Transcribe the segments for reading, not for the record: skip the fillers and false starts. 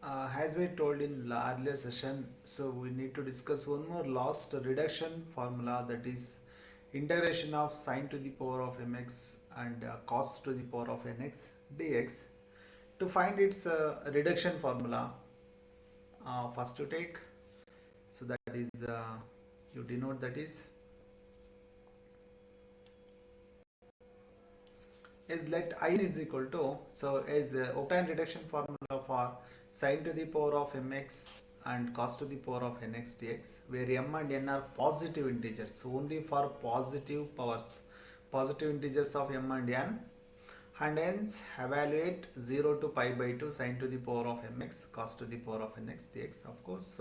As I told in earlier session, so we need to discuss one more last reduction formula, that is integration of sine to the power of mx and cos to the power of nx dx. To find its reduction formula, first you take, so that is you denote, that is let I is equal to, so as obtain reduction formula for sine to the power of mx and cos to the power of nx dx, where m and n are positive integers, only for positive powers, positive integers of m and n, and hence evaluate 0 to pi by 2 sine to the power of mx cos to the power of nx dx. Of course,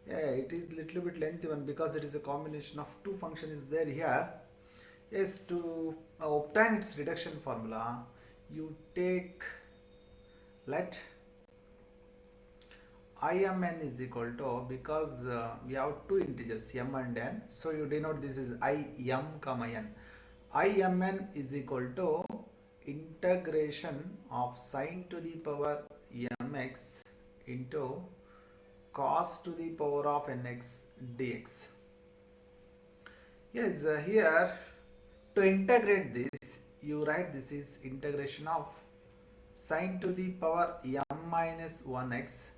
yeah, it is little bit lengthy one because it is a combination of two functions is there here. Yes, to obtain its reduction formula, you take, let imn is equal to, because we have two integers m and n, so you denote this is im comma n. Imn is equal to integration of sine to the power mx into cos to the power of nx dx. Yes, here to integrate this, you write this is integration of sine to the power m minus 1x,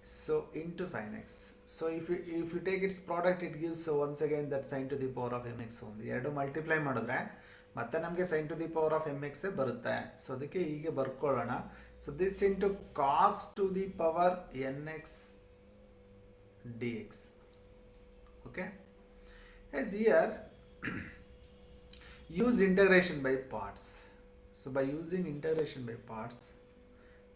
so into sin x. So if you take its product, it gives once again that sine to the power of mx only. ಎರಡು multiply ಮಾಡಿದ್ರೆ ಮತ್ತೆ ನಮಗೆ sine to the power of M X ಬರುತ್ತೆ. So ಅದಕ್ಕೆ ಹೀಗೆ ಬರ್ಕೊಳ್ಳೋಣ. So this into cos to the power N X D X. Okay, as here use integration by parts. So by using integration by parts,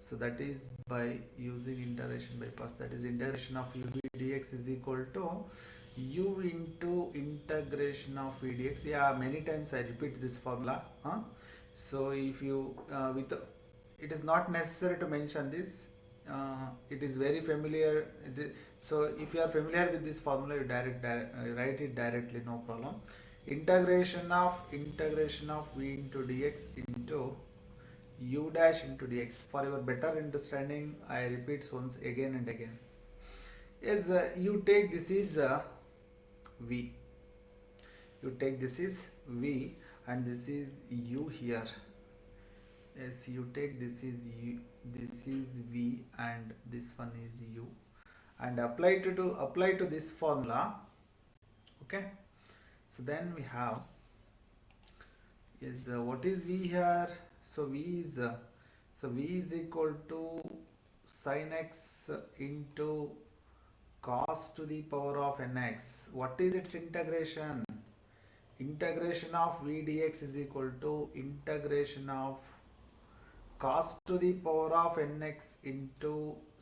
so that is by using integration by parts, that is integration of u dx is equal to u into integration of v dx. Yeah, many times I repeat this formula, so if you with it is not necessary to mention this, it is very familiar. So if you are familiar with this formula, you write it directly, no problem. Integration of v into dx into u dash into dx. For your better understanding, I repeat once again and again. Yes, you take this is v, you take this is v and this is u here. Yes, you take this is u, this is v and this one is u, and apply to this formula. Okay, so then we have is what is v here? So v is equal to sin x into cos to the power of nx. What is its integration? Integration of v dx is equal to integration of cos to the power of nx into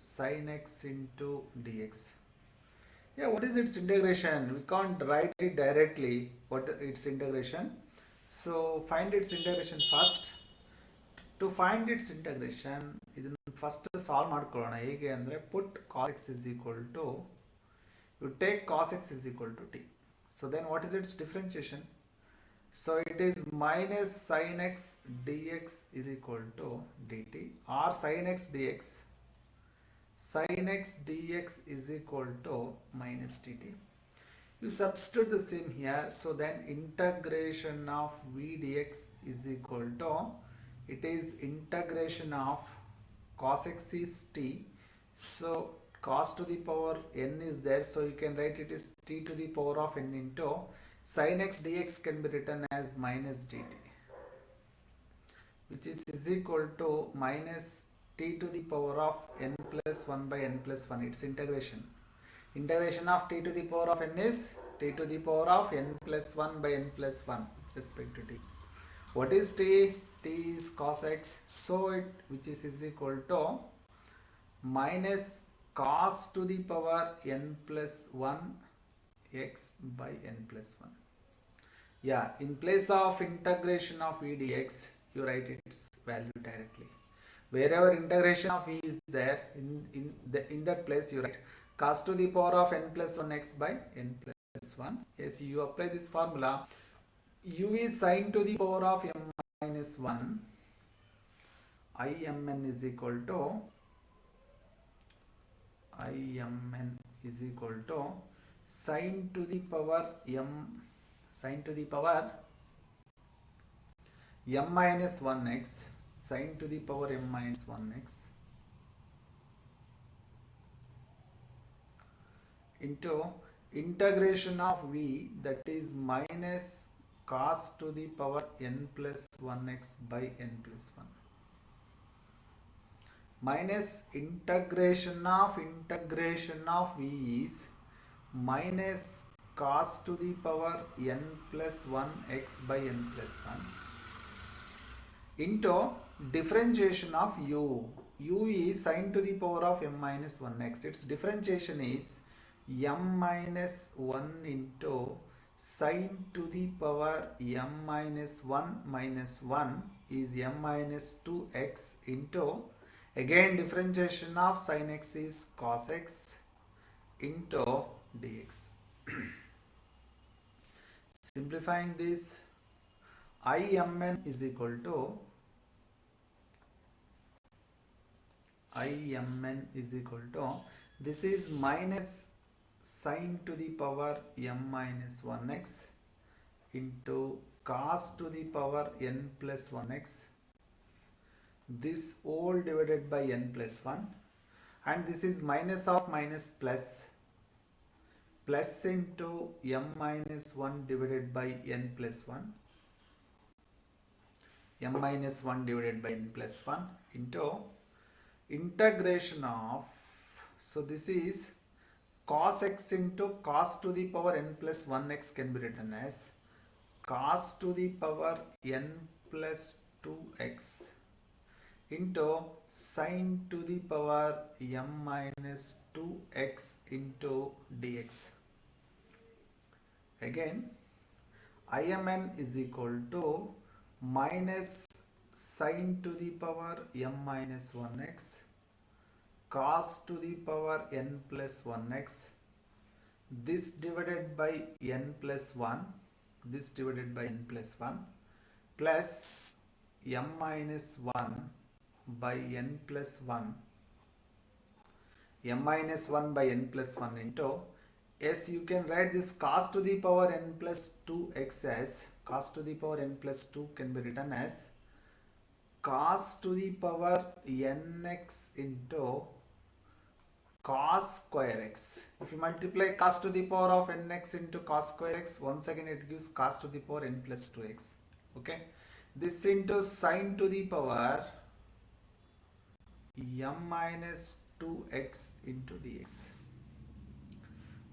sin x into dx. Yeah, what is its integration? We can't write it directly. What its integration? So find its integration first. To find its integration, ಇದನ್ನು first solve ಮಾಡ್ಕೊಳ್ಳೋಣ. ಹೇಗೆ ಅಂದರೆ put cos x is equal to, you take cos x is equal to t. So then what is its differentiation? So it is minus sin x dx is equal to dt, or sin x dx. Sin x dx is equal to minus dt. You substitute the same here. So then integration of v dx is equal to, it is integration of cos x is t, so cos to the power n is there, so you can write it is t to the power of n into sin x dx can be written as minus dt, which is equal to minus t to the power of n plus 1 by n plus 1. Its integration of t to the power of n is t to the power of n plus 1 by n plus 1 with respect to t. What is t? T is cos x, so it which is equal to minus cos to the power n plus 1 x by n plus 1. Yeah, in place of integration of v dx, you write its value directly. Wherever integration of v is there, in that place you write cos to the power of n plus 1 x by n plus 1. Yes, you apply this formula. U is sin to the power of m minus 1. Imn is equal to Imn is equal to sine to the power m, sine to the power m minus 1x, sine to the power m minus 1x into integration of v, that is minus cos to the power n plus 1x by n plus 1, minus integration of v is minus cos to the power n plus 1x by n plus 1 into differentiation of u. U is sine to the power of m minus 1x. Its differentiation is m minus 1 into sine to the power m minus 1 is m minus 2x into, again differentiation of sin x is cos x into dx. Simplifying this, Imn is equal to this is minus sine to the power m minus 1x into cos to the power n plus 1x, this all divided by n plus 1, and this is minus of minus plus, plus into m minus 1 divided by n plus 1, m minus 1 divided by n plus 1 into integration of, so this is cos x into cos to the power n plus 1x can be written as cos to the power n plus 2x into sine to the power m minus 2x into dx. Again, Imn is equal to minus sine to the power m minus 1x cos to the power n plus 1x, this divided by n plus 1, this divided by n plus 1 plus m minus 1 by n plus 1, m minus 1 by n plus 1 into, yes, you can write this cos to the power n plus 2x as, cos to the power n plus 2 can be written as cos to the power nx into cos square x. If you multiply cos to the power of nx into cos square x, once again it gives cos to the power n plus 2x. Okay, this into sine to the power m minus 2x into dx.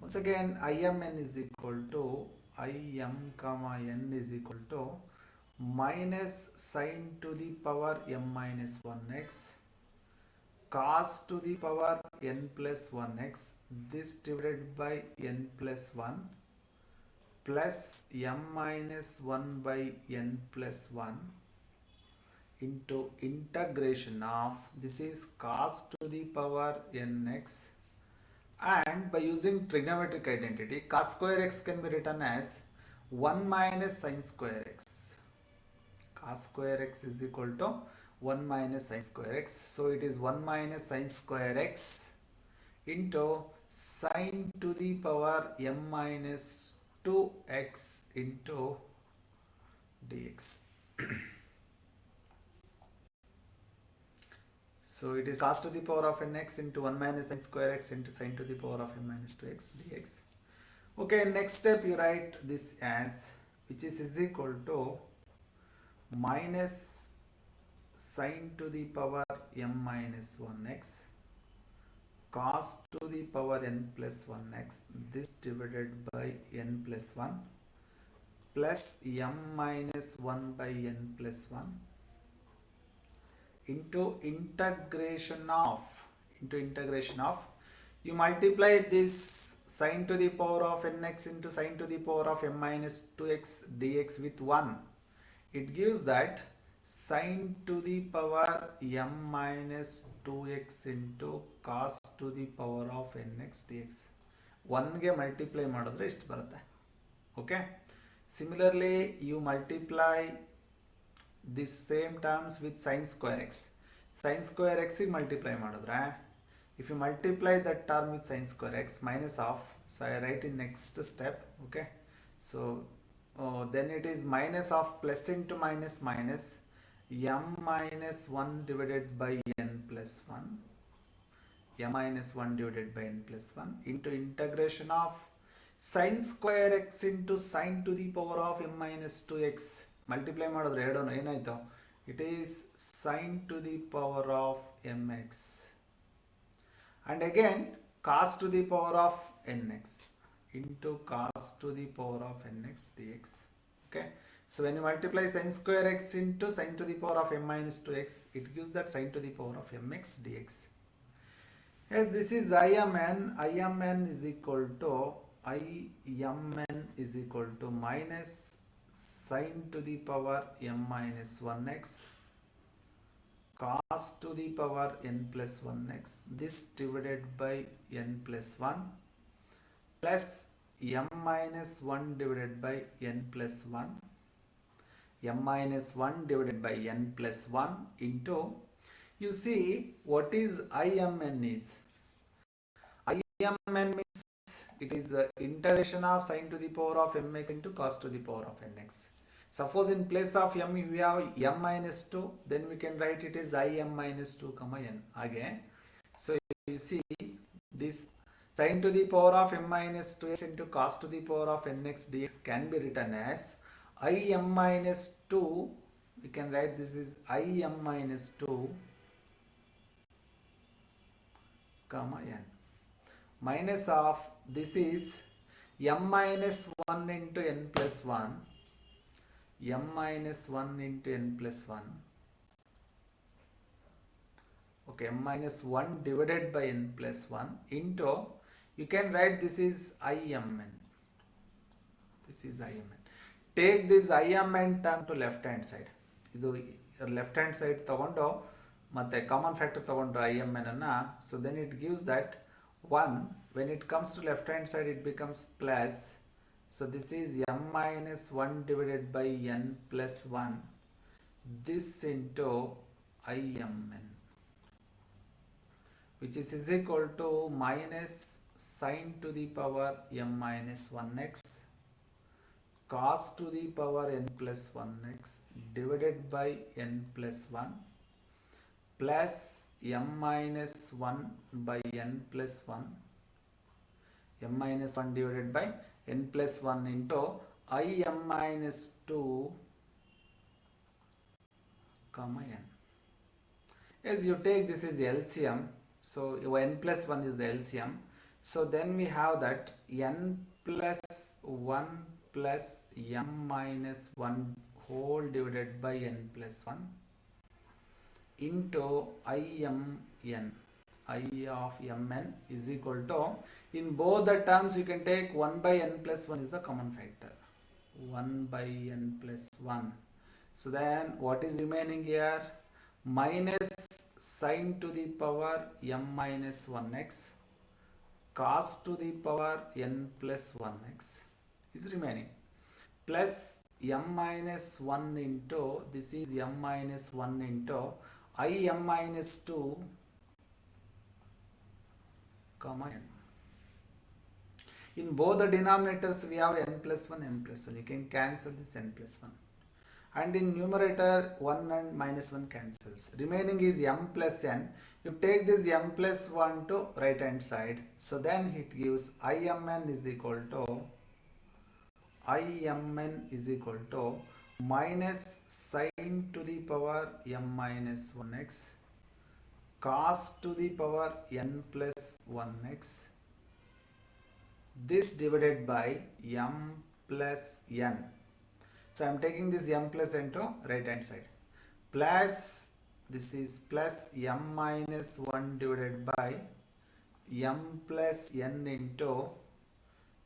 Once again, Imn is equal to n is equal to minus sine to the power m minus 1x cos to the power n plus 1x, this divided by n plus 1 plus m minus 1 by n plus 1 into integration of, this is cos to the power nx, and by using trigonometric identity, cos square x can be written as 1 minus sine square x. Cos square x is equal to 1 minus sine square x. So it is 1 minus sine square x into sine to the power m minus 2x into dx. So it is cos to the power of nx into 1 minus sine square x into sine to the power of m minus 2x dx. Okay, next step you write this as, which is equal to minus sine to the power m minus 1x cos to the power n plus 1x, this divided by n plus 1 plus m minus 1 by n plus 1 into integration of, you multiply this sine to the power of nx into sine to the power of m minus 2x dx with 1. It gives that sine to the power m minus 2x into cos to the power of nx dx. 1 ಗೆ multiply ಮಾಡಿದ್ರೆ ಇಷ್ಟು ಬರುತ್ತೆ. Okay. Similarly, you multiply this same terms with sin square x. Sin square x ಗೆ multiply ಮಾಡಿದ್ರೆ if you multiply that term with sine square x minus of, so I write in next step, okay. So then it is minus of plus into minus minus m minus 1 divided by n plus 1, m minus 1 divided by n plus 1 into integration of sine square x into sine to the power of m minus 2x. Multiply ಮಾಡಿದ್ರೆ ಎರಡನ್ನು ಏನಾಯ್ತು, it is sine to the power of mx and again cos to the power of nx into cos to the power of nx dx. Okay, so when you multiply sine square x into sine to the power of m minus 2x, it gives that sine to the power of mx dx. Yes, this is imn. Imn is equal to minus sine to the power m minus 1x cos to the power n plus 1x, this divided by n plus 1 plus m minus 1 divided by n plus 1, m minus 1 divided by n plus 1 into, you see what is imn is. Imn means it is the integration of sine to the power of mx into cos to the power of nx. Suppose in place of m we have m minus 2, then we can write it as im minus 2 comma n again. So you see this sine to the power of m minus 2x into cos to the power of nx dx can be written as im minus 2, we can write this is im minus 2 comma n minus of this is m minus 1 into n plus 1, m minus 1 into n plus 1, okay, m minus 1 divided by n plus 1 into, you can write this is imn, this is imn. Take this imn term to left hand side, idu left hand side tagondo matte common factor tagondre imn anna, so then it gives that 1, when it comes to left hand side it becomes plus, so this is m minus 1 divided by n plus 1, this into imn, which is equal to minus sine to the power m minus 1x cos to the power n plus 1x divided by n plus 1 plus m minus 1 by n plus 1, m minus 1 divided by n plus 1 into im minus 2 comma n. As you take this is LCM, so n plus 1 is the LCM, so then we have that n plus 1 plus m minus 1 whole divided by n plus 1 into imn, I of mn is equal to, in both the terms you can take 1 by n plus 1 is the common factor, 1 by n plus 1, so then what is remaining here, minus sine to the power m minus 1x cos to the power n plus 1x is remaining, plus m minus 1 into, this is m minus 1 into im minus 2 comma n. In both the denominators we have n plus 1, n plus 1, you can cancel this n plus 1, and in numerator 1 and minus 1 cancels, remaining is m plus n. You take this m plus 1 to right hand side, so then it gives imn is equal to minus sine to the power m minus 1x cos to the power n plus 1x, this divided by m plus n. So I am taking this m plus n to right hand side, plus this is plus m minus 1 divided by m plus n into,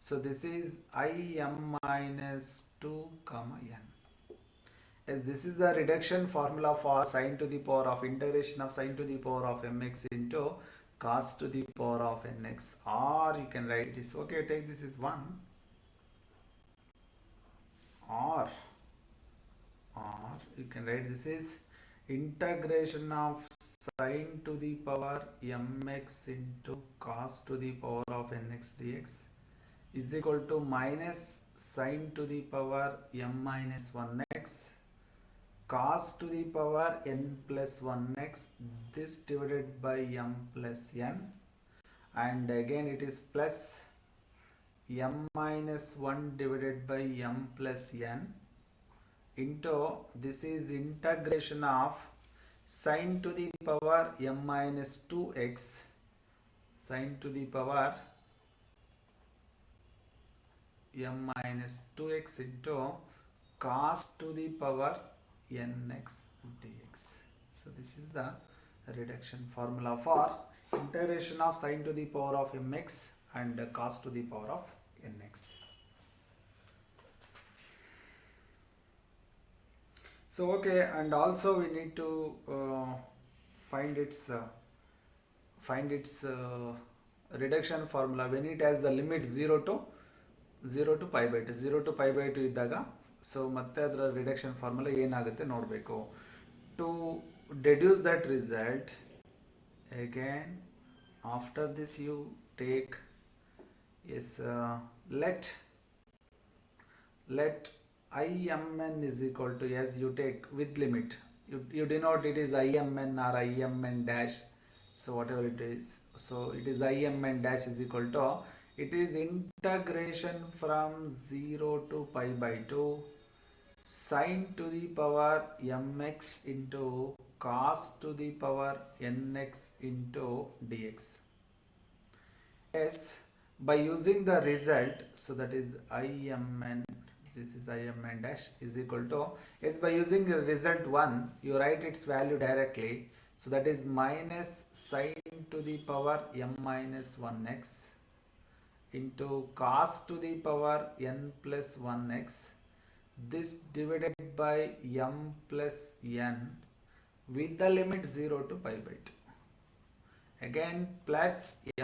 so this is im minus 2 comma n. As this is the reduction formula for sine to the power of integration of sine to the power of mx into cos to the power of nx, or you can write this, okay, take this is 1, or you can write this is integration of sine to the power mx into cos to the power of nx dx is equal to minus sine to the power m minus 1x cos to the power n plus 1x, this divided by m plus n, and again it is plus m minus 1 divided by m plus n into, this is integration of sine to the power m minus 2x, sine to the power m minus 2x into cos to the power nx dx. So this is the reduction formula for integration of sine to the power of mx and cos to the power of nx. So okay, and also we need to find its reduction formula when it has the limit 0 to pi by 2. 0 to pi by 2 ಇದ್ದಾಗ so ಮತ್ತೆ ಅದರ reduction formula ಏನಾಗುತ್ತೆ ನೋಡಬೇಕು. To deduce that result, again after this you take is let imn is equal to, as you take with limit, you denote it is imn or imn dash, so whatever it is, so it is imn dash is equal to, it is integration from 0 to pi by 2 sine to the power mx into cos to the power nx into dx. Yes, by using the result, so that is imn, this is imn dash is equal to, yes, by using the result 1 you write its value directly, so that is minus sine to the power m minus 1x into cos to the power n plus 1x, this divided by m plus n with the limit 0 to pi by 2. Again plus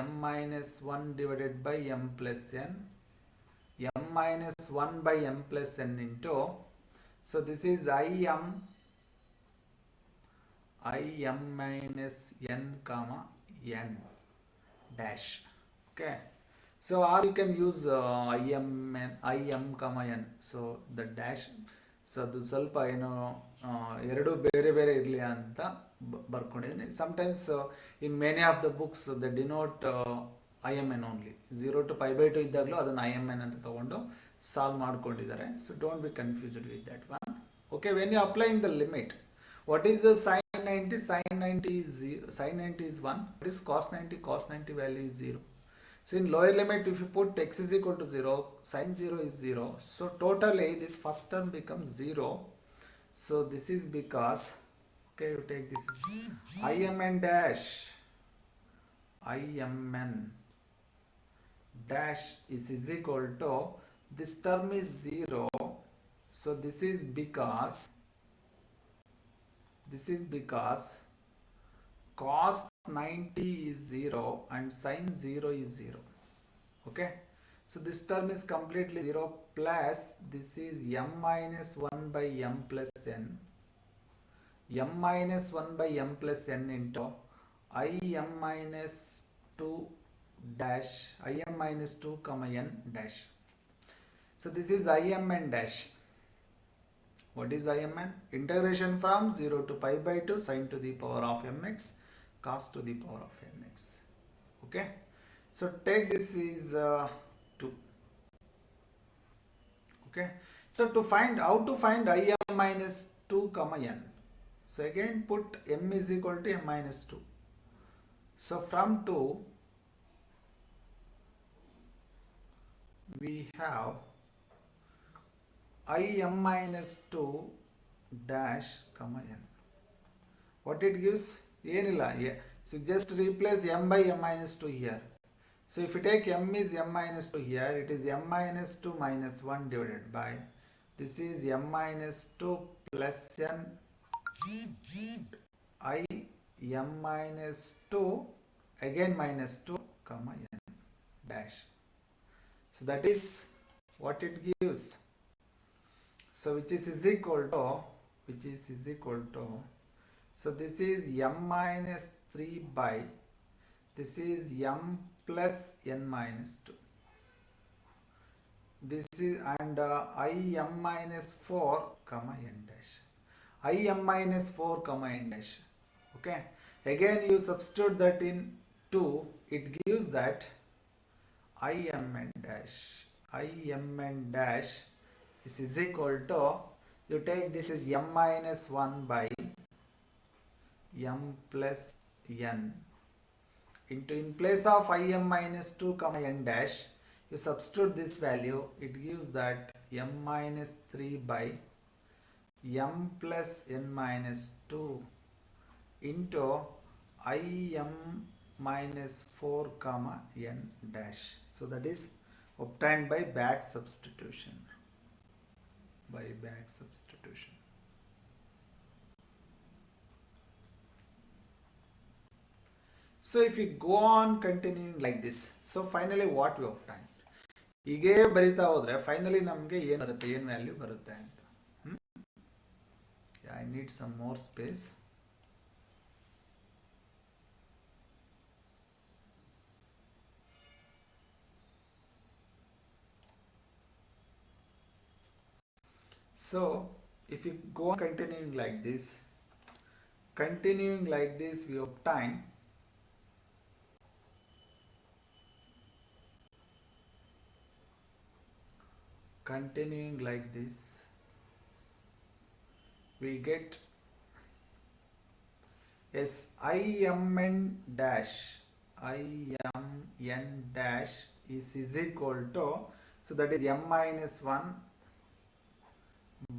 m minus 1 divided by m plus n, m minus 1 by m plus n into, so this is im minus n comma n dash. Okay, so or you can use im comma n, so the dash, so ಅದು ಸ್ವಲ್ಪ ಏನೋ ಎರಡು ಬೇರೆ ಬೇರೆ ಇರಲಿ ಅಂತ ಬರ್ಕೊಂಡಿದ್ದೀನಿ. Sometimes in many of the books the denote IMN only, 0 to pi by 2 ಇದ್ದಾಗಲೂ ಅದನ್ನು IMN ಅಂತ ತಗೊಂಡು ಸಾಲ್ವ್ ಮಾಡ್ಕೊಂಡಿದ್ದಾರೆ. So don't be confused with that one. Okay, when you applying the limit, what is the sin 90? Sin 90 is 0, sin 90 is 1. What is cos 90? Cos 90 value is 0. So in lower limit, if you put x is equal to 0, sin 0 is 0. So totally this first term becomes 0. So this is because, okay, you take this is imn dash, imn dash is equal to, this term is 0. So this is because cos 90 is 0 and sin 0 is 0. Okay, so this term is completely 0, plus this is m minus 1 by m plus n, m minus 1 by m plus n into im minus 2 dash, im minus 2 comma n dash. So this is imn dash. What is imn? Integration from 0 to pi by 2 sine to the power of mx cos to the power of nx. Okay, so take this is 2. Okay, so to find, how to find im minus 2 comma n, so again put m is equal to m minus 2. So from 2 we have im minus 2 dash comma n. What it gives? ಏನಲ್ಲ, so just replace m by m minus 2 here. So if you take m is m minus 2 here, it is m minus 2 minus 1 divided by, this is m minus 2 plus n I m minus 2 again minus 2 comma n dash. So that is what it gives. So which is equal to, So this is m minus 3 by, this is m plus n minus 2. This is, and I m minus 4 comma n dash. I m minus 4 comma n dash. Okay. Again you substitute that in 2. It gives that I m n dash. I m n dash is equal to, you take this is m minus 1 by m plus n into, in place of I m minus 2 comma n dash, you substitute this value, it gives that m minus 3 by m plus n minus 2 into I m minus 4 comma n dash. So that is obtained by back substitution. By back substitution. So if you go on continuing like this, so finally what we obtain? ಹೀಗೆ ಬರಿತಾ ಹೋದ್ರೆ finally ನಮಗೆ ಏನು ಬರುತ್ತೆ, ಏನು value ಬರುತ್ತೆ ಅಂತ. I need some more space. So if you go on continuing like this, we obtain continuing like this, we get yes I m n dash, I m n dash is equal to, so that is m minus 1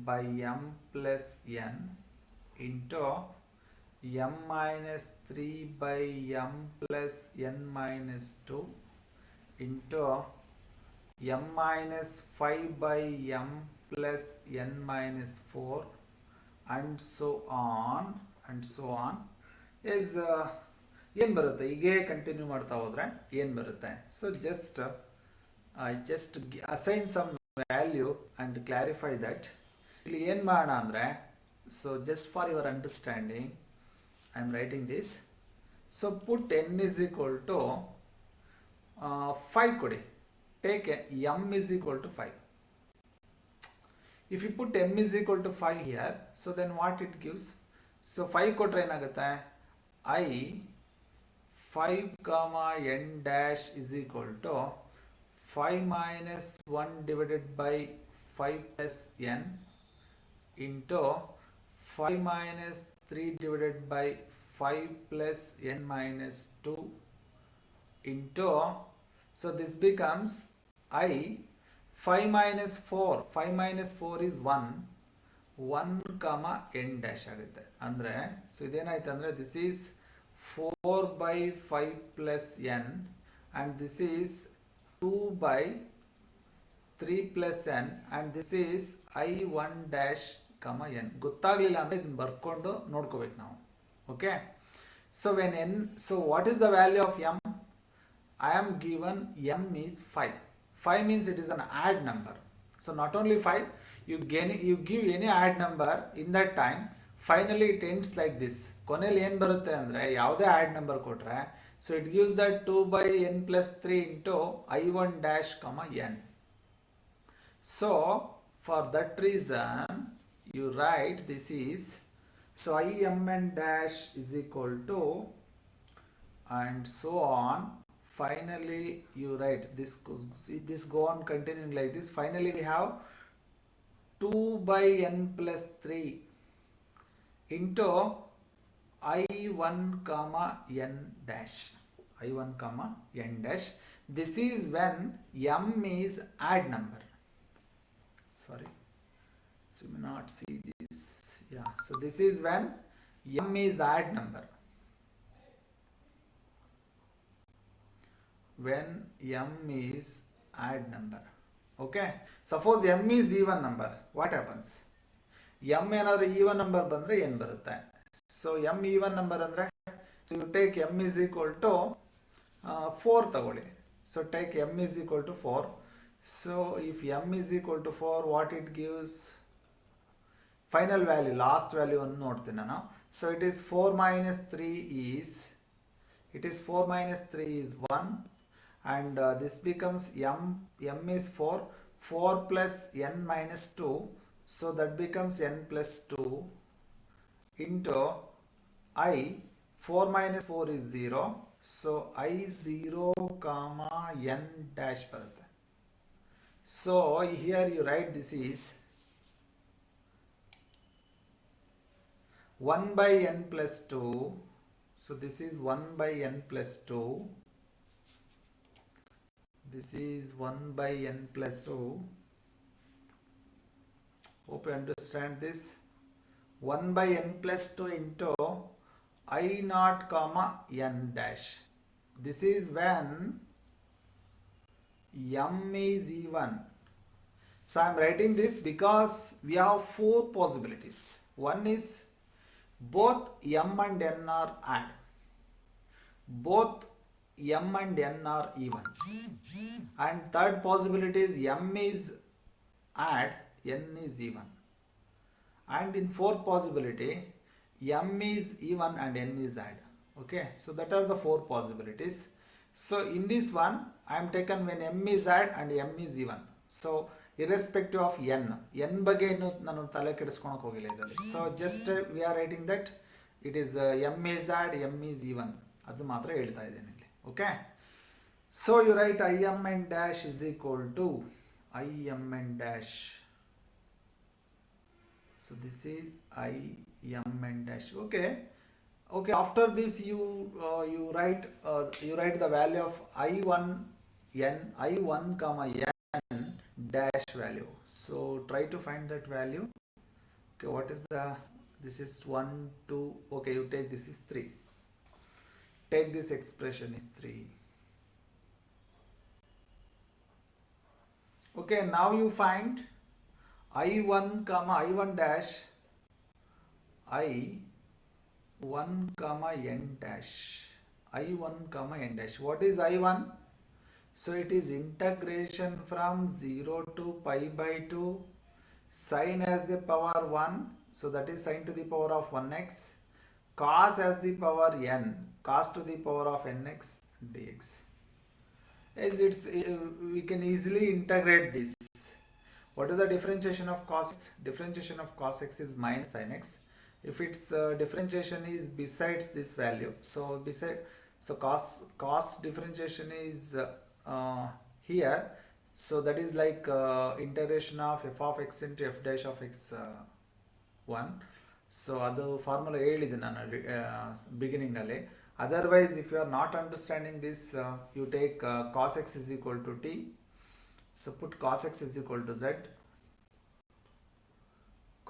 by m plus n into m minus 3 by m plus n minus 2 into m minus 5 by m plus n minus 4 and so on is ಏನು ಬರುತ್ತೆ ಹೀಗೆ continue ಮಾಡ್ತಾ ಹೋದ್ರೆ ಏನು ಬರುತ್ತೆ. So just assign some value and clarify that. ಇಲ್ಲಿ ಏನು ಮಾಡೋಣ ಅಂದರೆ, so just for your understanding I am writing this. So put n is equal to 5 ಕೊಡಿ. Take m is equal to 5. If you put m is equal to 5 here, so then what it gives? So 5 ಕೊಟ್ರೆ ಏನಾಗುತ್ತೆ? I 5 comma n dash is equal to 5 minus 1 divided by 5 plus n into 5 minus 3 divided by 5 plus n minus 2 into, so this becomes I 5 minus 4. 5 minus 4 is 1 comma n dash ಆಗುತ್ತೆ. ಅಂದರೆ so ಇದೇನಾಯ್ತು ಅಂದರೆ, this is 4 by 5 plus n and this is 2 by 3 plus n and this is I1 dash comma n. ಗೊತ್ತಾಗಲಿಲ್ಲ ಅಂದರೆ ಇದನ್ನು ಬರ್ಕೊಂಡು ನೋಡ್ಕೋಬೇಕು ನಾವು. Okay. So when n, so what is the value of m? I am given m is 5. 5 means it is an odd number. So not only 5, you give any odd number in that time, finally it ends like this. ಕೊನೆಯಲ್ಲಿ ಏನು ಬರುತ್ತೆ ಅಂದರೆ, ಯಾವುದೇ odd number ಕೊಟ್ಟರೆ, so it gives that 2 by n plus 3 into I1 dash comma n. So for that reason you write this is, so I m n dash is equal to, and so on. Finally you write this, this go on continuing like this. Finally we have 2 by n plus 3 into I1 comma n dash. I1 comma n dash. This is when m is odd number. Sorry, so you may not see this. Yeah, so this is when m is odd number. When m is odd number. Okay, suppose m is even number, what happens? m ಏನಾದರೂ even number ಬಂದರೆ ಏನು ಬರುತ್ತೆ? So m even number ಅಂದರೆ, so you take m is equal to 4 ತಗೊಳ್ಳಿ. So take m is equal to 4. So if m is equal to 4, what it gives? final value, last value ಅನ್ನು ನೋಡ್ತೀನಿ ನಾನು. So it is 4 minus 3 is, it is 4 minus 3 is 1, and this becomes m is 4, 4 plus n minus 2, so that becomes n plus 2 into I, 4 minus 4 is 0, so I 0 comma n dash ಬರುತ್ತೆ. So here you write this is 1 by n plus 2, so this is 1 by n plus 2, this is 1 by n plus 2. Hope you understand this. 1 by n plus 2 into I naught comma n dash. This is when m is even. So I am writing this because we have 4 possibilities. One is both m and n are odd. Both m and n are even. And third possibility is m is odd, n is even. And in fourth possibility, m is even and n is odd. Okay, so that are the 4 possibilities. So in this one, I am taken when m is odd and m is even. So irrespective of n ಬಗ್ಗೆ ನಾನು ತಲೆ ಕೆಡಿಸ್ಕೊಳಕ್ಕೆ ಹೋಗಿಲ್ಲ ಇದರಲ್ಲಿ. So just we are writing that it is m is odd, m is even. ಅದು ಮಾತ್ರ ಹೇಳ್ತಾ ಇದ್ದೇನೆ ಇಲ್ಲಿ. Okay. So you write im n dash is equal to im n dash. So this is im n dash. Okay. Okay, after this you write the value of i1 comma n dash value. So try to find that value. Okay, what is this is 1 2. Okay, you take this is 3. Take this expression is 3. Okay, now you find i1 comma i1 dash, i1 comma n dash, i1 comma n dash. What is i1? So it is integration from 0 to pi by 2 sin as the power 1, so that is sin to the power of 1x, cos as the power n, cos to the power of nx dx. As it's we can easily integrate this. What is the differentiation of cos x? Differentiation of cos x is minus sin x. If its differentiation is besides this value, so cos differentiation is here, so that is like integration of f of x into f dash of x 1. So ಅದು formula ಹೇಳಿದೆ ನಾನು beginning ಅಲ್ಲಿ. Otherwise, if you are not understanding this, you take cos x is equal to t. So put cos x is equal to z.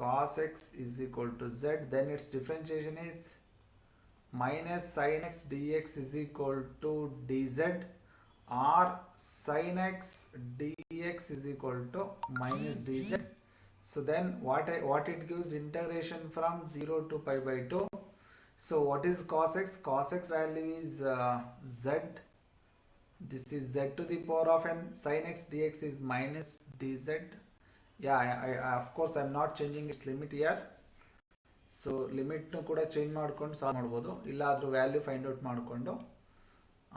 Cos x is equal to z. Then its differentiation is minus sin x dx is equal to dz, or sin x dx is equal to minus dz. So then what it gives, integration from 0 to pi by 2. So what is cos x? Cos x value is z. This is z to the power of n. Sin x dx is minus dz. Yeah, I of course I am not changing its limit here. So limit nu kuda change ಮಾಡ್ಕೊಂಡು solve ಮಾಡಬಹುದು. ಇಲ್ಲ ಅದರ value find out ಮಾಡಿಕೊಂಡು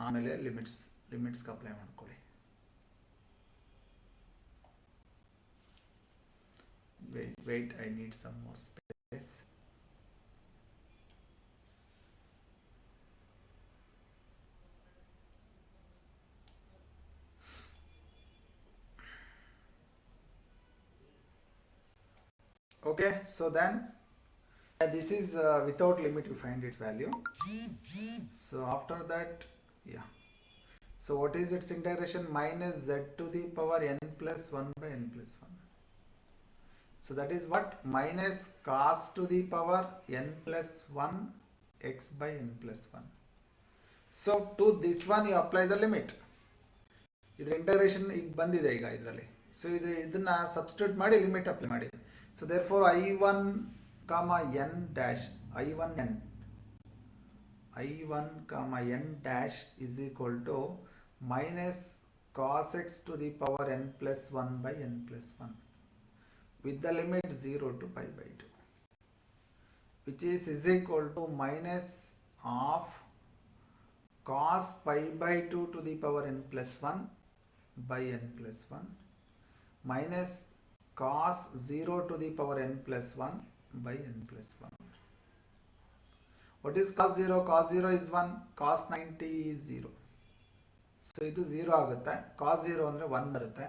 ಆಮೇಲೆ limits apply ಮಾಡ್ಕೊಳ್ಳಿ. Wait, I need some more space. Okay, so then this is without limit you find its value. So after that, yeah, so what is its integration? Minus z to the power n plus 1 by n plus 1. So that is what? Minus cos to the power n plus 1 x by n plus 1. So to this one you apply the limit. ಇದರ integration ಈಗ ಬಂದಿದೆ ಈಗ ಇದರಲ್ಲಿ. So ಇದನ್ನ substitute ಮಾಡಿ limit apply ಮಾಡಿ. So therefore i1 comma n dash, i1 comma n dash is equal to minus cos x to the power n plus 1 by n plus 1 with the limit 0 to pi by 2. which is equal to minus of cos pi by 2 to the power n plus 1 by n plus 1 minus cos 0 to the power n plus 1 by n plus 1. What is cos 0? Cos 0 is 1, cos 90 is 0. So ಇದು 0 ಆಗುತ್ತೆ. cos 0 ಅಂದರೆ 1 ಬರುತ್ತೆ.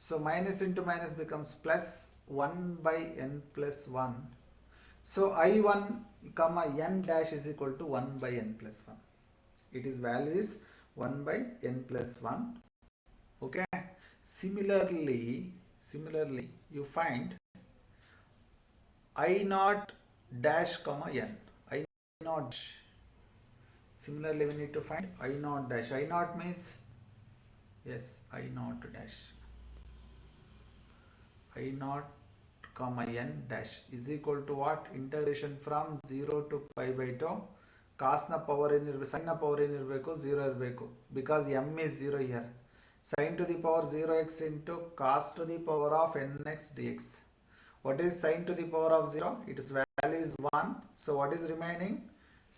So minus into minus becomes plus 1 by n plus 1. So I1 comma n dash is equal to 1 by n plus 1. It is value is 1 by n plus 1. Okay. Similarly you find I naught dash comma n. I naught dash. Similarly we need to find I naught dash. I naught means yes, I naught dash. I naught comma n dash is equal to what? Integration from 0 to pi by 2. Cos na power in sin na power in irbeku 0 irbeku because m is 0 here. Sin to the power 0x into cos to the power of nx dx. What is sin to the power of 0? Its value is 1. So what is remaining?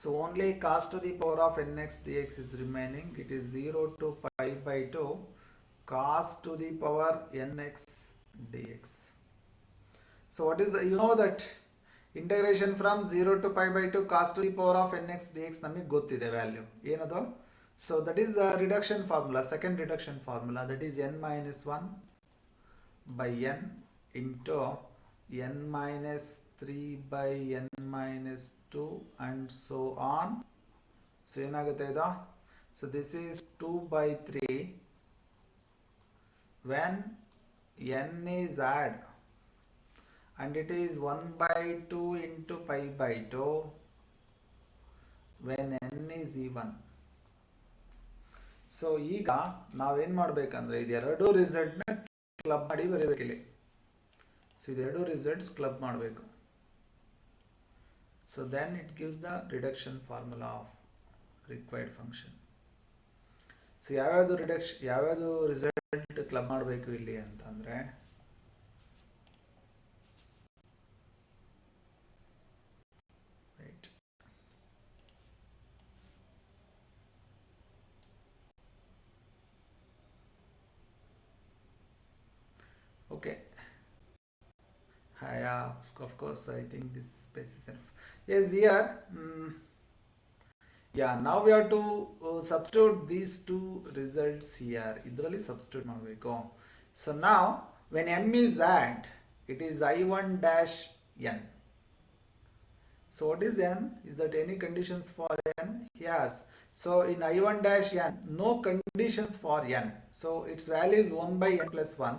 So only cos to the power of nx dx is remaining. It is 0 to pi by 2 cos to the power nx dx. So what is the, you know that integration from 0 to pi by 2 cos to the power of nx dx ನಮಗೆ ಗೊತ್ತಿದೆ value ಏನದು. So that is the reduction formula, second reduction formula, that is n minus 1 by n into n minus 3 by n minus 2 and so on. So ಏನಾಗುತ್ತೆ ಇದು? So this is 2 by 3 when n is add and it is 1 by 2 into pi by 2 when n is even. So ಈಗ ನಾವೇನು ಮಾಡಬೇಕಂದ್ರೆ ಇದೆರಡು ರಿಸಲ್ಟ್ನ club ಮಾಡಿ ಬರೀಬೇಕಿಲ್ಲಿ. So ಇದೆರಡು ರಿಸಲ್ಟ್ಸ್ ಕ್ಲಬ್ ಮಾಡಬೇಕು. So then it gives the reduction formula of required function. So ಯಾವ್ಯಾವುದು ರಿಸಲ್ಟ್ ಕ್ಲಬ್ ಮಾಡಬೇಕು ಇಲ್ಲಿ ಅಂತಂದರೆ okay. Of course I think this space is enough. Yes, here yeah, now we have to substitute these two results here. Idralli substitute ಮಾಡಬೇಕು. So now when m is add, it is I1 dash n. So what is n? Is that any conditions for n? Yes. So in I1 dash n, no conditions for n. So its value is 1 by n plus 1.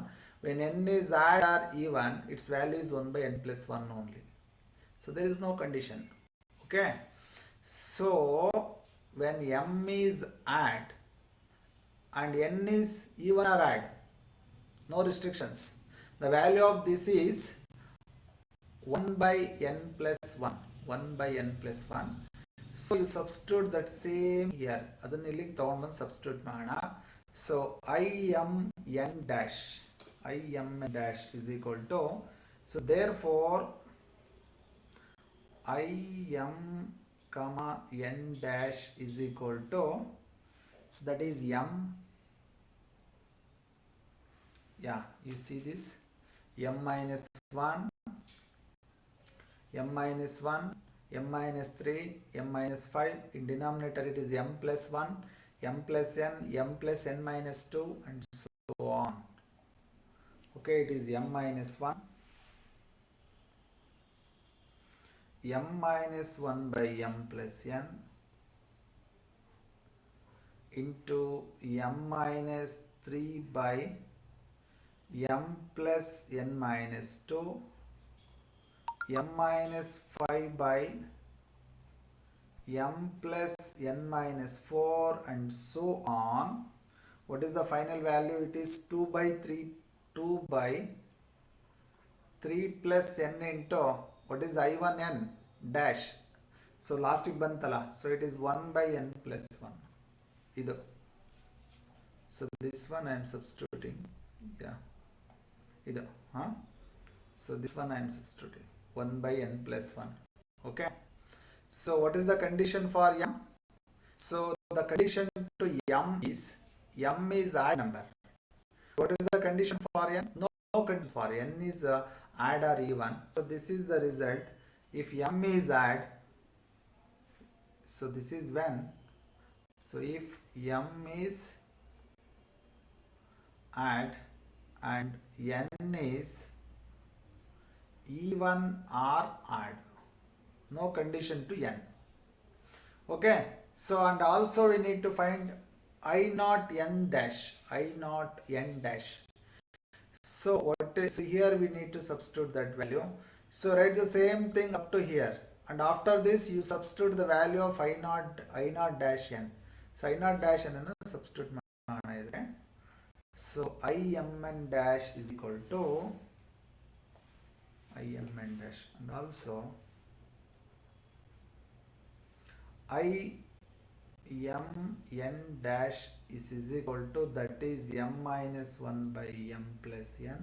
When n is add or even, its value is 1 by n plus 1 only. So there is no condition. Okay. So when m is add and n is even or add, no restrictions. The value of this is 1 by n plus 1. 1 by n plus 1. So you substitute that same here. ಅದನ್ನ ಇಲ್ಲಿಗೆ ತಗೊಂಡು ಬಂದು substitute ಮಾಡೋಣ. So I m n dash. I m dash is equal to, so therefore I m comma n dash is equal to, so that is m, yeah, you see this m minus 1, m minus 1, m minus 3, m minus 5, in denominator it is m plus 1, m plus n, m plus n minus 2 and so on. Okay, it is m minus 1, m minus 1 by m plus n into m minus 3 by m plus n minus 2, m minus 5 by m plus n minus 4 and so on. What is the final value? It is 2 by 3, 2 by 3 plus n into, what is I1 n dash? So last ಗೆ ಬಂತಲ್ಲ, so it is 1 by n plus 1. ಇದು. So this one I am substituting. Yeah. ಇದು. So this one I am substituting. 1 by n plus 1. Okay, so what is the condition for m? So the condition to m is odd number. What is the condition for n? No condition for n is odd or even. So this is the result. If m is odd, so this is when. So if m is odd and n is even or odd, no condition to n. Okay, so and also we need to find I naught n dash. So what is here, we need to substitute that value. So write the same thing up to here, and after this you substitute the value of I naught dash n. So I naught dash n ಅನ್ನು substitute ಮಾಡೋಣ ಇದ್ರೆ. So imn dash is equal to imn dash, and also imn dash is equal to, that is m minus 1 by m plus n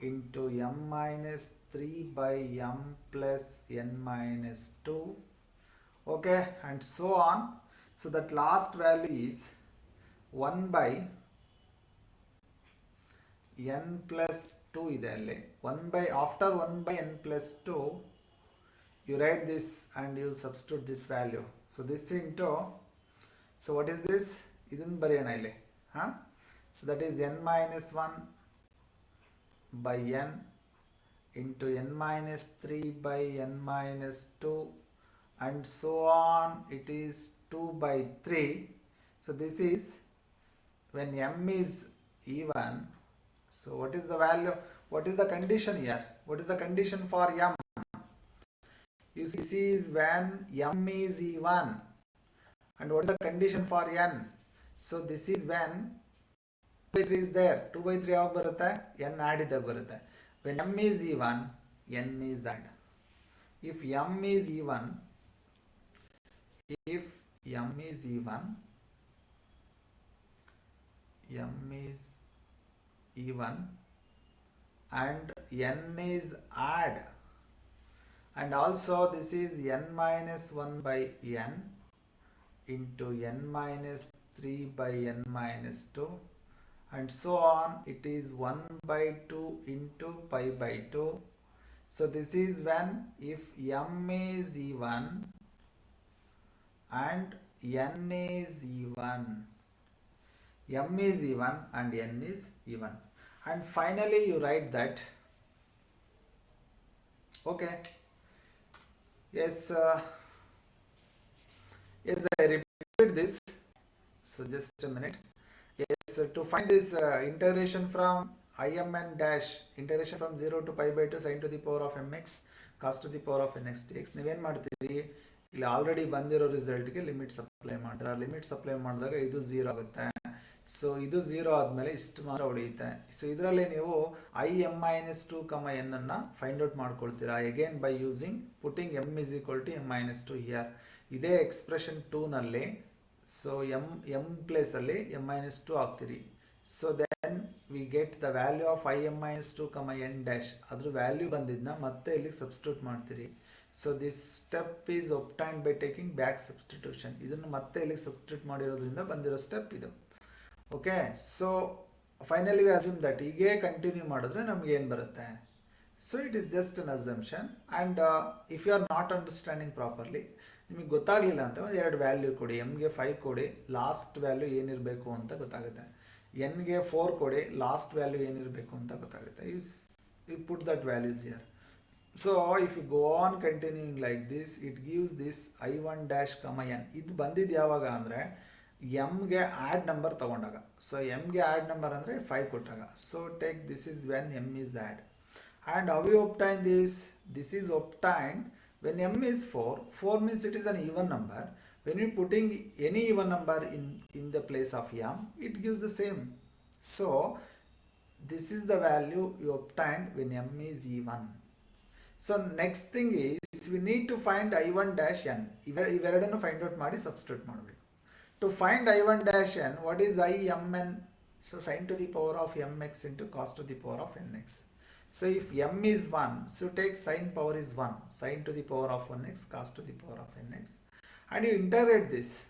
into m minus 3 by m plus n minus 2. Okay, and so on. So that last value is 1 by n plus 2 ಇದೆ ಅಲ್ಲಿ. 1 by, after 1 by n plus 2 you write this and you substitute this value. So this into, so what is this? ಇದನ್ನು ಬರೆಯೋಣ ಇಲ್ಲಿ. So that is n minus 1 by n into n minus 3 by n minus 2, and so on. It is 2 by 3. So this is when m is even. So what is the value? What is the condition here? What is the condition for m? You see, this is when m is even. And what is the condition for n? So this is when 2 by 3 is there. 2 by 3 ಯಾವಾಗ ಬರುತ್ತೆ? n add ಇದ್ದಾಗ ಬರುತ್ತೆ. When m is even, n is odd. If m is even, m is even and n is odd, and also this is n minus 1 by n into n minus 3 by n minus 2, and so on. It is 1 by 2 into pi by 2. So this is when, if m is even and n is even, m is even and n is even, and finally you write that. Okay, yes, I repeated this. So just a minute. Yes, to find this integration from imn dash, integration from 0 to pi by 2 sin to the power of mx cos to the power of nx dx, ನೀವೇನು ಮಾಡ್ತೀರಿ, ಇಲ್ಲಿ already ಬಂದಿರೋ ರಿಸಲ್ಟ್ಗೆ limits apply ಮಾಡ್ತಾರೆ. Limits apply ಮಾಡಿದಾಗ ಇದು 0 ಆಗುತ್ತೆ. So ಇದು 0 ಆದಮೇಲೆ ಇಷ್ಟು ಮಾತ್ರ ಉಳಿಯುತ್ತೆ. ಸೊ ಇದರಲ್ಲಿ ನೀವು im minus 2 n ಅನ್ನು ಫೈಂಡ್ ಔಟ್ ಮಾಡ್ಕೊಳ್ತೀರಾ again by using putting m is equal to m minus 2 here. ಇದೇ ಎಕ್ಸ್ಪ್ರೆಷನ್ 2 ನಲ್ಲಿ ಸೊ m ಪ್ಲೇಸ್ ಅಲ್ಲಿ m minus 2 ಹಾಕ್ತೀರಿ. So then we get the value of im minus 2 n dash. ಅದ್ರ value ಬಂದಿದ್ದನ್ನ ಮತ್ತೆ ಇಲ್ಲಿಗೆ substitute ಮಾಡ್ತೀರಿ. So this step is obtained by taking back substitution. ಇದನ್ನು ಮತ್ತೆ ಇಲ್ಲಿಗೆ ಸಬ್ಸ್ಟಿಟ್ಯೂಟ್ ಮಾಡಿರೋದ್ರಿಂದ ಬಂದಿರೋ ಸ್ಟೆಪ್ ಇದು. Okay, so finally we assume that ಹೀಗೆ ಕಂಟಿನ್ಯೂ ಮಾಡಿದ್ರೆ ನಮ್ಗೆ ಏನು ಬರುತ್ತೆ. So it is just an assumption, and if you are not understanding properly, ನಿಮಗೆ ಗೊತ್ತಾಗಲಿಲ್ಲ ಅಂದರೆ ಒಂದು 2 ವ್ಯಾಲ್ಯೂ ಕೊಡಿ. ಎಮ್ಗೆ 5 ಕೊಡಿ, ಲಾಸ್ಟ್ ವ್ಯಾಲ್ಯೂ ಏನಿರಬೇಕು ಅಂತ ಗೊತ್ತಾಗುತ್ತೆ. ಎನ್ಗೆ 4 ಕೊಡಿ, ಲಾಸ್ಟ್ ವ್ಯಾಲ್ಯೂ ಏನಿರಬೇಕು ಅಂತ ಗೊತ್ತಾಗುತ್ತೆ. You put that values here. So if you go on continuing like this, it gives this i1 dash n. ಇದು ಬಂದಿದ್ದು ಯಾವಾಗ ಅಂದರೆ ಎಮ್ಗೆ ಆ್ಯಡ್ ನಂಬರ್ ತಗೊಂಡಾಗ. ಸೊ ಎಮ್ಗೆ ಆ್ಯಡ್ ನಂಬರ್ ಅಂದರೆ 5 ಕೊಟ್ಟಾಗ. So take this is when m is odd. And how you obtain this? This is obtained when m is 4. 4 means it is an even number. When you putting any even number in the place of m, it gives the same. So this is the value you obtained when m is even. So next thing is we need to find i1 dash n. ಇವೆರಡನ್ನು find out ಮಾಡಿ substitute ಮಾಡಬೇಕು. To find i1 dash n, what is imn? So sin to the power of mx into cos to the power of nx. So if m is 1, so take sine power is 1, sine to the power of 1x, cos to the power of nx, and you integrate this.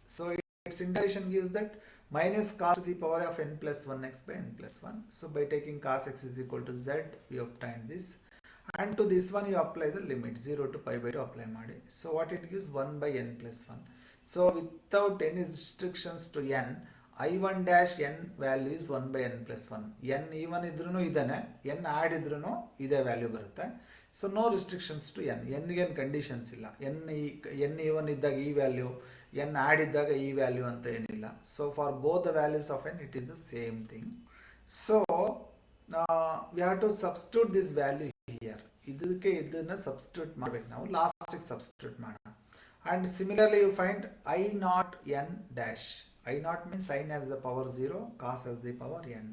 So its integration gives that minus cos to the power of n plus 1x by n plus 1. So by taking cos x is equal to z, we obtained this. And to this one you apply the limit 0 to pi by 2 apply ಮಾಡಿ. So what it gives 1 by n plus 1. So without any restrictions to n, I1 dash n value is 1 by n plus 1. n even idrunu idane, n add idrunu ide value ಬರುತ್ತೆ. So no restrictions to n. n ಗೆ conditions ಇಲ್ಲ. n even ಇದ್ದಾಗ ಈ value, n add ಇದ್ದಾಗ ಈ value ಅಂತ ಏನಿಲ್ಲ. So for both the values of n it is the same thing. So we have to substitute this value here. ಇದಕ್ಕೆ ಇದನ್ನ ಸಬ್ಸ್ಟಿಟ್ಯೂಟ್ ಮಾಡಬೇಕು ನಾವು, ಲಾಸ್ಟಿಗೆ ಸಬ್ಸ್ಟಿಟ್ಯೂಟ್ ಮಾಡೋಣ. And similarly you find I naught n dash. I naught means sin as the power 0, cos as the power n.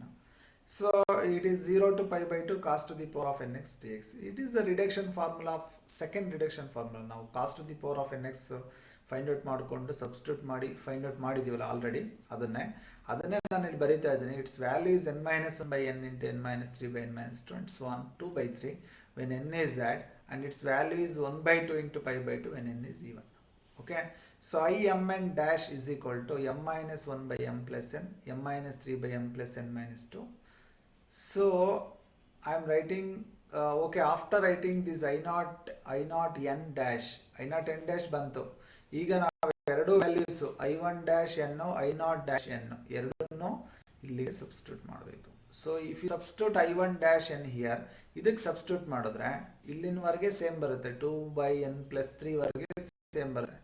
So it is 0 to pi by 2 cos to the power of nx dx. It is the reduction formula of second reduction formula. Now cos to the power of nx find out ಮಾಡಿಕೊಂಡು substitute ಮಾಡಿ find out ಮಾಡಿದ್ದೀವಲ್ಲ already, ಅದನ್ನೇ ನಾನು ಇಲ್ಲಿ ಬರೀತಾ ಇದ್ದೀನಿ. It's value is n minus 1 by n into n minus 3 by n minus 2 and so on 2 by 3 when n is add, and its value is 1 by 2 into pi by 2 when n is even. Okay, so I mn dash is equal to m minus 1 by m plus n, m minus 3 by m plus n minus 2. So I am writing okay, after writing this I naught n dash ಬಂತು. ಈಗ ನಾವು ಎರಡು values I1 dash n, I naught dash n ಎರಡನ್ನೂ ಇಲ್ಲಿಗೆ substitute ಮಾಡಬೇಕು. So if you substitute I1 dash n here, ಇದಕ್ಕೆ substitute ಮಾಡಿದ್ರೆ ಇಲ್ಲಿನವರೆಗೆ ಸೇಮ್ ಬರುತ್ತೆ, 2 by n plus 3 ವರೆಗೆ ಸೇಮ್ ಬರುತ್ತೆ.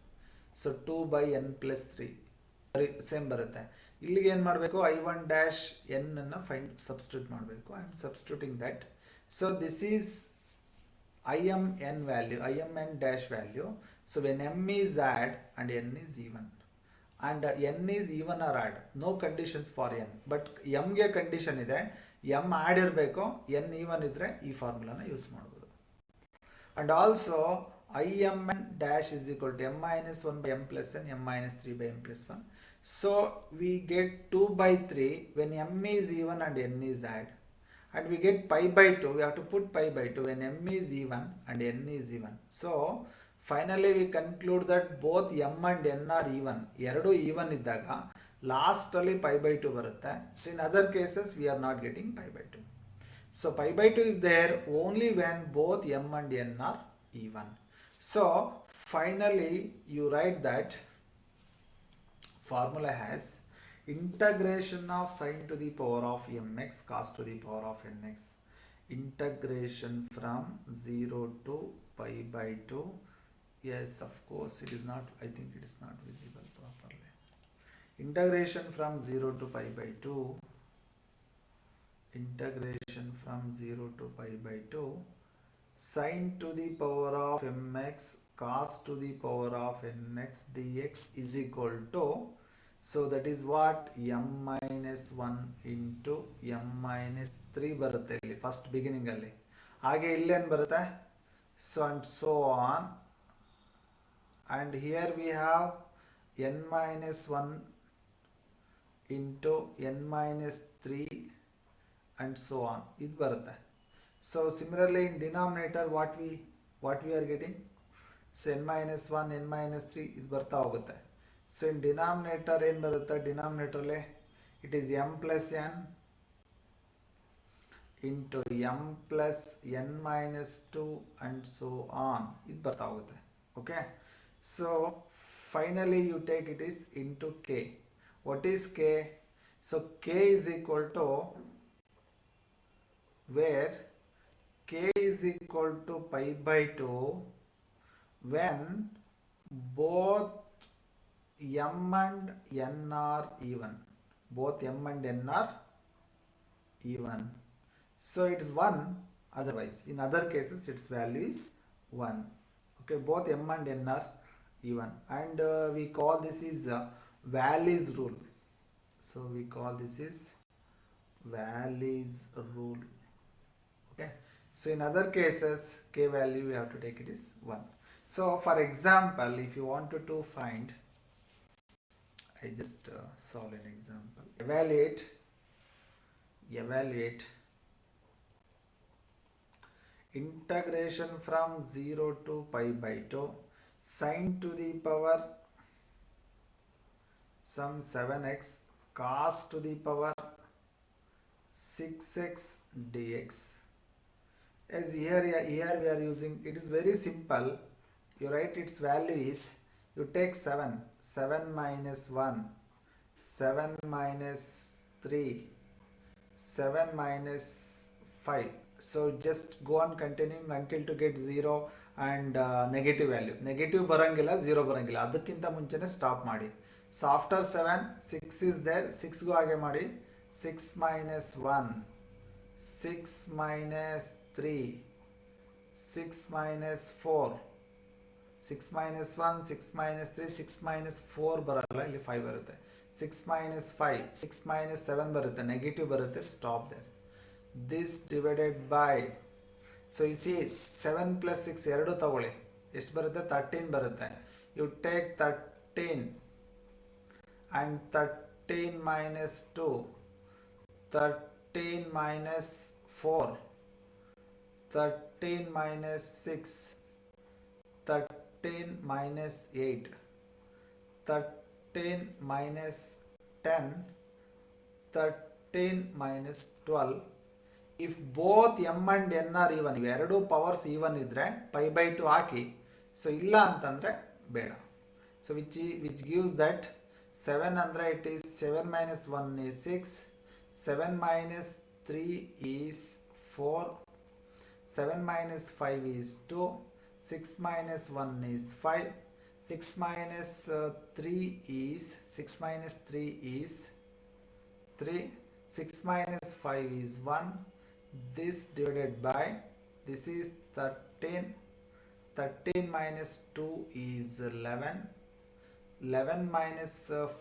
So 2 by n plus 3 same ಬರುತ್ತೆ. ಇಲ್ಲಿಗೆ ಏನು ಮಾಡಬೇಕು, I1 dash n ಅನ್ನು ಸಬ್ಸ್ಟಿಟ್ಯೂಟ್ ಮಾಡಬೇಕು. I am substituting that. So this is IMN value, IMN dash value. So when m is add and n is even, and n is even or add, no conditions for n, but m ಗೆ condition ಇದೆ, m add ಇರಬೇಕು, n even ಇದ್ರೆ ಈ ಫಾರ್ಮುಲಾನ use ಮಾಡಬಹುದು. And also IMN dash is equal to m minus 1 by m plus n, m minus 3 by m plus 1. So we get 2 by 3 when m is even and n is add. And we get pi by 2, we have to put pi by 2 when m is even and n is even. So finally we conclude that both m and n are even. ಎರಡು even ಇದ್ದಾಗ last ಅಲ್ಲಿ pi by 2 ಬರುತ್ತೆ. So in other cases we are not getting pi by 2. So pi by 2 is there only when both m and n are even. So finally you write that formula has integration of sine to the power of mx cos to the power of nx, integration from 0 to pi by 2. Yes, of course it is not, I think it is not visible properly. Integration from 0 to pi by 2, integration from 0 to pi by 2 sine to the power of mx cos to the power of nx dx is equal to, so that is what, m minus 1 into m minus 3 ಬರುತ್ತೆ ಇಲ್ಲಿ first beginning ಅಲ್ಲಿ. ಹಾಗೆ ಇಲ್ಲೇನು ಬರುತ್ತೆ, so and so on, and here we have n minus 1 into n minus 3 and so on, ಇದು ಬರುತ್ತೆ. So similarly in denominator what we are getting, so n minus 1 n minus 3 ಇದು ಬರ್ತಾ ಹೋಗುತ್ತೆ. So in denominator ಏನು ಬರುತ್ತೆ, denominator ಅಲ್ಲಿ it is m plus n into m plus n minus 2 and so on, ಇದು ಬರ್ತಾ ಹೋಗುತ್ತೆ. Okay, so finally you take it is into k. What is k? So k is equal to, where k is equal to pi by 2 when both m and n are even, both m and n are even. So it is 1, otherwise in other cases its value is 1. Okay, both m and n are even, and we call this is Wallis rule. So we call this is Wallis rule. Okay, so in other cases k value we have to take it is 1. So for example, if you wanted to find, I just solve an example. Evaluate integration from 0 to pi by 2 sine to the power some 7x cos to the power 6x dx. As here we are using, it is very simple. You write its value is, you take 7 minus 1, 7 minus 3, 7 minus 5. So just go on continuing until to get 0 and negative value. Negative ಬರಂಗಿಲ್ಲ, 0 ಬರಂಗಿಲ್ಲ. ಅದಕ್ಕಿಂತ ಮುಂಚೆನೆ stop ಮಾಡಿ. So after 7, 6 is there. 6 go ಹಾಗೆ ಮಾಡಿ. 6 minus 1, 6 minus 3, 6 minus 4, 6 minus 1, 6 minus 3, 6 minus 4 ಬರಲ್ಲ, ಇಲ್ಲಿ 5 ಬರುತ್ತೆ. 6 minus 5, 6 minus 7 ಬರುತ್ತೆ, ನೆಗೆಟಿವ್ ಬರುತ್ತೆ, stop there. This divided by, so you see 7 plus 6 ಎರಡು ತಗೊಳ್ಳಿ, ಎಷ್ಟು ಬರುತ್ತೆ? 13 ಬರುತ್ತೆ. You take 13 and 13 minus 2, 13 minus 4, 13 minus 6, 13 minus 8, 13 minus 10, 13 minus 12. If both m and n are even, ಇವೆರಡು ಪವರ್ಸ್ ಈವನ್ ಇದ್ರೆ ಪೈ ಬೈ 2 ಹಾಕಿ. ಸೊ ಇಲ್ಲ ಅಂತಂದ್ರೆ ಬೇಡ. ಸೊ ವಿಚ್ ಗಿವ್ಸ್ ದಟ್ 7 ಅಂದರೆ it is 7 minus 1 is 6, 7 minus 3 is 4, 7 minus 5 is 2, 6 minus 1 is 5, 6 minus 3 is 6 minus 3 is 3, 6 minus 5 is 1. This divided by, this is 13, 13 minus 2 is 11, 11 minus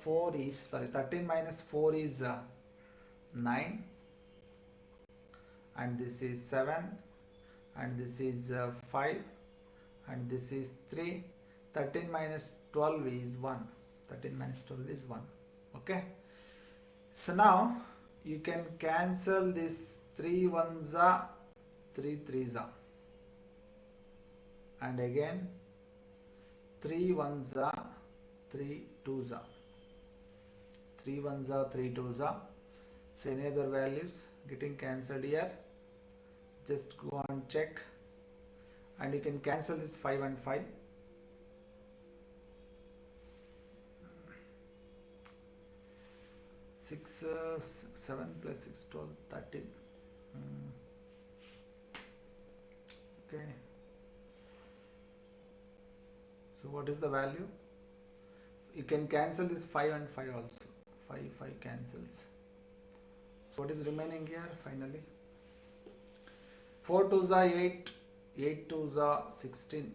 4 is, 13 minus 4 is 9, and this is 7, and this is 5, and this is 3. 13 minus 12 is 1. 13 minus 12 is 1. Okay. So now you can cancel this 3 ones are 3 threes are, and again 3 ones are 3 twos are, 3 ones are 3 twos are. So any other values getting cancelled here, just go and check, and you can cancel this 5 and 5. 6 7 plus 6 12 13. Okay, so what is the value? You can cancel this 5 and 5 also. 5 cancels. So what is remaining here finally? 4 twos are 8, 8 twos are 16,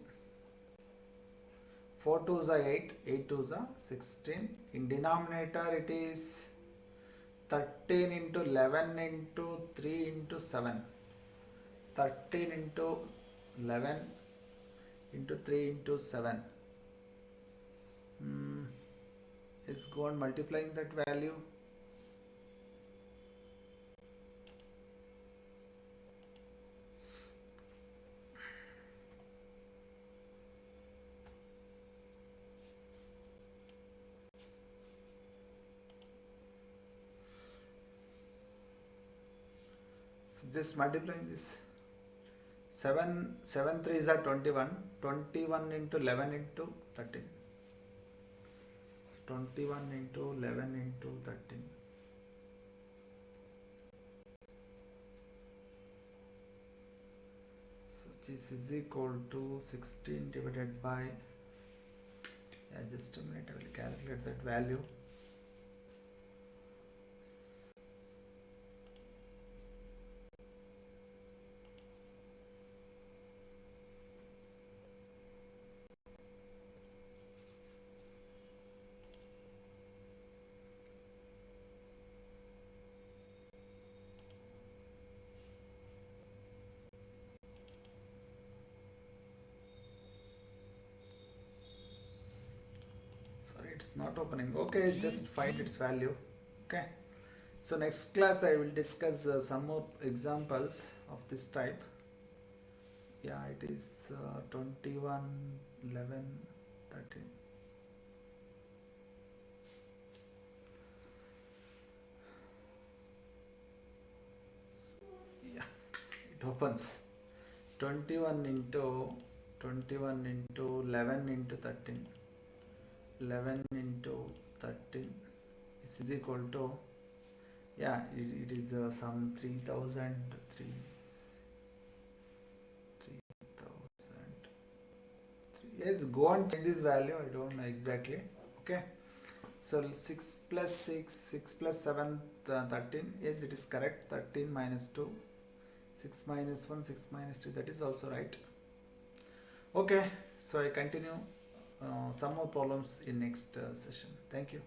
4 twos are 8, 8 twos are 16. In denominator it is 13 into 11 into 3 into 7, 13 into 11 into 3 into 7. Let's go on multiplying that value. So just multiplying this, 7 3s are 21, 21 into 11 into 13. So 21 into 11 into 13. So this is equal to 16 divided by, just a minute, I will calculate that value. Sorry, it's not opening. Okay, just find its value. Okay, so next class I will discuss some more examples of this type. Yeah, it is 21, 11, 13. Yeah, it opens 21 into 11 into 13. 11 into 13 is equal to, yeah, it is some 3000. Yes, go and check this value, I don't know exactly. Okay, so 6 plus 6, 6 plus 7, 13. Yes, it is correct. 13 minus 2, 6 minus 1, 6 minus 3, that is also right. Okay, so I continue some more problems in next session. Thank you.